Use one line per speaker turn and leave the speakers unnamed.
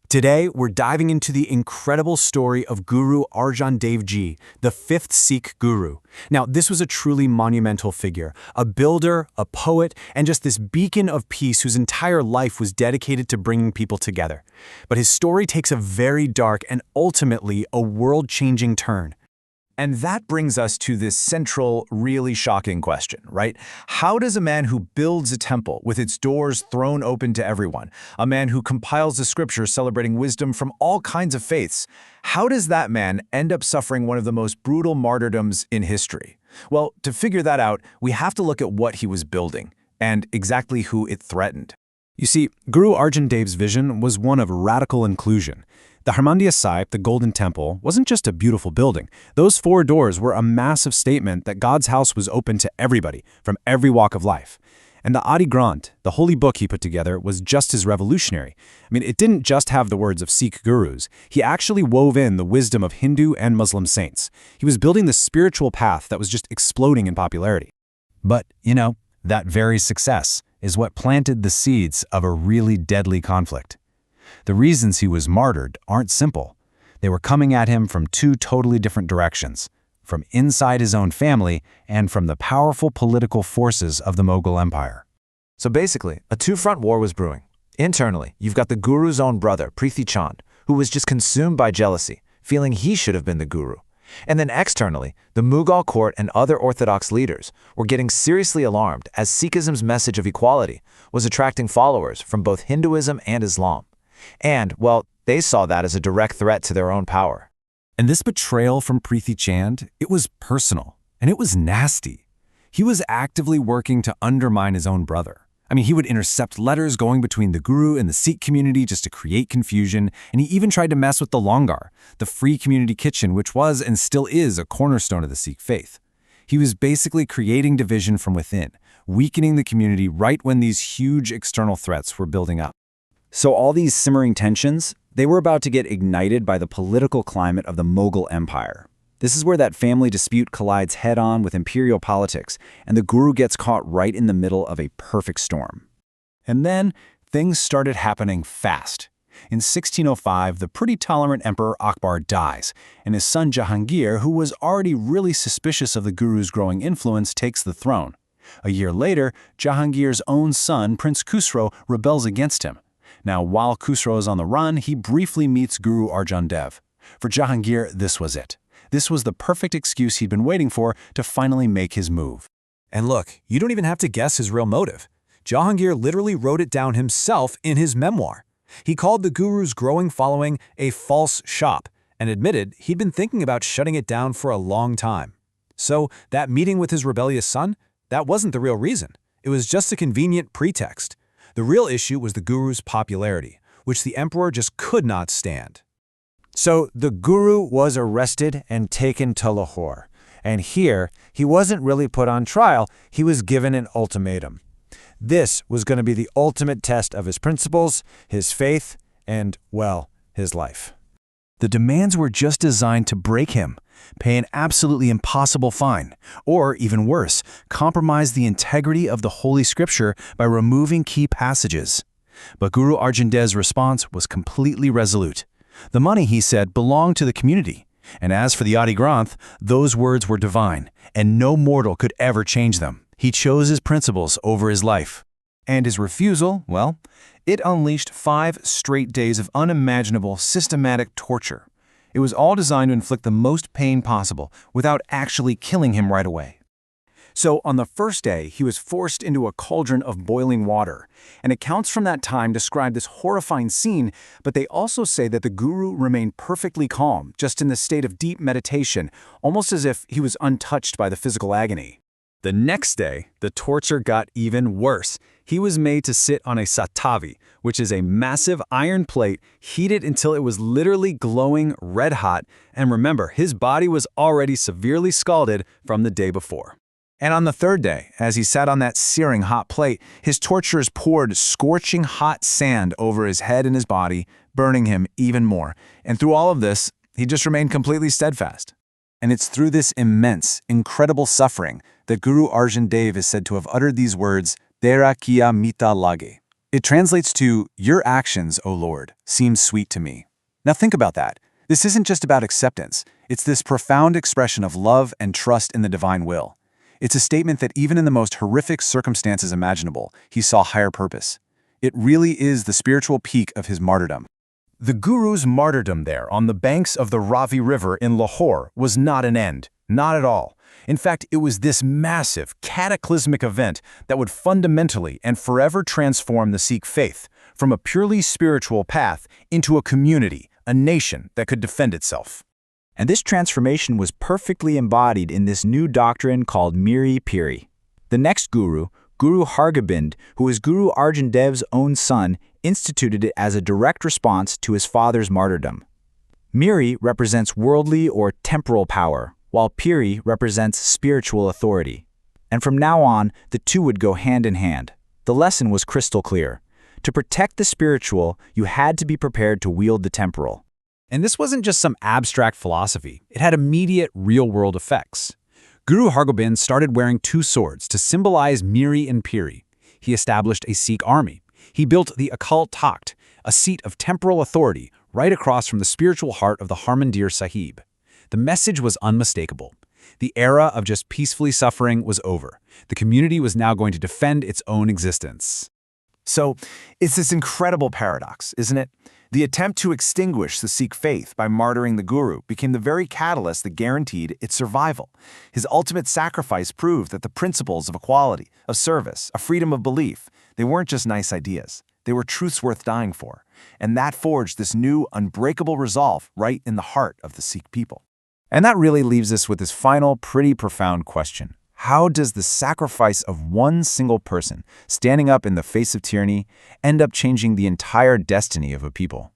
Today, we're diving into the incredible story of Guru Arjan Dev Ji, the fifth Sikh guru. Now, this was a truly monumental figure, a builder, a poet, and just this beacon of peace whose entire life was dedicated to bringing people together. But his story takes a very dark and ultimately a world-changing turn.
And that brings us to this central, really shocking question, right? How does a man who builds a temple with its doors thrown open to everyone, a man who compiles the scriptures celebrating wisdom from all kinds of faiths, how does that man end up suffering one of the most brutal martyrdoms in history? Well, to figure that out, we have to look at what he was building and exactly who it threatened.
You see, Guru Arjan Dev's vision was one of radical inclusion. The Hargobind Sahib, the Golden Temple, wasn't just a beautiful building. Those four doors were a massive statement that God's house was open to everybody, from every walk of life. And the Adi Granth, the holy book he put together, was just as revolutionary. It didn't just have the words of Sikh gurus. He actually wove in the wisdom of Hindu and Muslim saints. He was building the spiritual path that was just exploding in popularity.
But, that very success is what planted the seeds of a really deadly conflict. The reasons he was martyred aren't simple. They were coming at him from two totally different directions, from inside his own family and from the powerful political forces of the Mughal Empire. So basically, a two-front war was brewing. Internally, you've got the guru's own brother, Prithi Chand, who was just consumed by jealousy, feeling he should have been the guru. And then externally, the Mughal court and other orthodox leaders were getting seriously alarmed as Sikhism's message of equality was attracting followers from both Hinduism and Islam. And, well, they saw that as a direct threat to their own power.
And this betrayal from Prithi Chand, it was personal, and it was nasty. He was actively working to undermine his own brother. He would intercept letters going between the guru and the Sikh community just to create confusion, and he even tried to mess with the Langar, the free community kitchen, which was and still is a cornerstone of the Sikh faith. He was basically creating division from within, weakening the community right when these huge external threats were building up.
So all these simmering tensions, they were about to get ignited by the political climate of the Mughal Empire. This is where that family dispute collides head-on with imperial politics, and the guru gets caught right in the middle of a perfect storm.
And then, things started happening fast. In 1605, the pretty tolerant Emperor Akbar dies, and his son Jahangir, who was already really suspicious of the guru's growing influence, takes the throne. A year later, Jahangir's own son, Prince Khusro, rebels against him. Now, while Khusro is on the run, he briefly meets Guru Arjan Dev. For Jahangir, this was it. This was the perfect excuse he'd been waiting for to finally make his move.
And look, you don't even have to guess his real motive. Jahangir literally wrote it down himself in his memoir. He called the guru's growing following a false shop and admitted he'd been thinking about shutting it down for a long time. So that meeting with his rebellious son, that wasn't the real reason. It was just a convenient pretext. The real issue was the guru's popularity, which the emperor just could not stand.
So the guru was arrested and taken to Lahore. And here, he wasn't really put on trial, he was given an ultimatum. This was going to be the ultimate test of his principles, his faith, and, well, his life.
The demands were just designed to break him, pay an absolutely impossible fine, or, even worse, compromise the integrity of the Holy Scripture by removing key passages. But Guru Arjan Dev's response was completely resolute. The money, he said, belonged to the community. And as for the Adi Granth, those words were divine, and no mortal could ever change them. He chose his principles over his life. And his refusal, well, it unleashed 5 straight days of unimaginable, systematic torture. It was all designed to inflict the most pain possible without actually killing him right away. So on the first day, he was forced into a cauldron of boiling water. And accounts from that time describe this horrifying scene, but they also say that the guru remained perfectly calm, just in the state of deep meditation, almost as if he was untouched by the physical agony. The next day, the torture got even worse. He was made to sit on a satavi, which is a massive iron plate heated until it was literally glowing red hot. And remember, his body was already severely scalded from the day before. And on the third day, as he sat on that searing hot plate, his torturers poured scorching hot sand over his head and his body, burning him even more. And through all of this, he just remained completely steadfast. And it's through this immense, incredible suffering that Guru Arjan Dev is said to have uttered these words, "Tera kiya mita lage,"
It translates to, "Your actions, O Lord, seem sweet to me." Now think about that. This isn't just about acceptance. It's this profound expression of love and trust in the divine will. It's a statement that even in the most horrific circumstances imaginable, he saw higher purpose. It really is the spiritual peak of his martyrdom.
The Guru's martyrdom there on the banks of the Ravi River in Lahore was not an end, not at all. In fact, it was this massive, cataclysmic event that would fundamentally and forever transform the Sikh faith from a purely spiritual path into a community, a nation that could defend itself.
And this transformation was perfectly embodied in this new doctrine called Miri and Piri. The next guru, Guru Hargobind, who was Guru Arjan Dev's own son, instituted it as a direct response to his father's martyrdom. Miri represents worldly or temporal power, while Piri represents spiritual authority. And from now on, the two would go hand in hand. The lesson was crystal clear. To protect the spiritual, you had to be prepared to wield the temporal.
And this wasn't just some abstract philosophy. It had immediate, real-world effects. Guru Hargobind started wearing two swords to symbolize Miri and Piri. He established a Sikh army. He built the Akal Takht, a seat of temporal authority right across from the spiritual heart of the Hargobind Sahib. The message was unmistakable. The era of just peacefully suffering was over. The community was now going to defend its own existence.
So, it's this incredible paradox, isn't it? The attempt to extinguish the Sikh faith by martyring the Guru became the very catalyst that guaranteed its survival. His ultimate sacrifice proved that the principles of equality, of service, of freedom of belief, they weren't just nice ideas. They were truths worth dying for. And that forged this new, unbreakable resolve right in the heart of the Sikh people.
And that really leaves us with this final, pretty profound question. How does the sacrifice of one single person, standing up in the face of tyranny, end up changing the entire destiny of a people?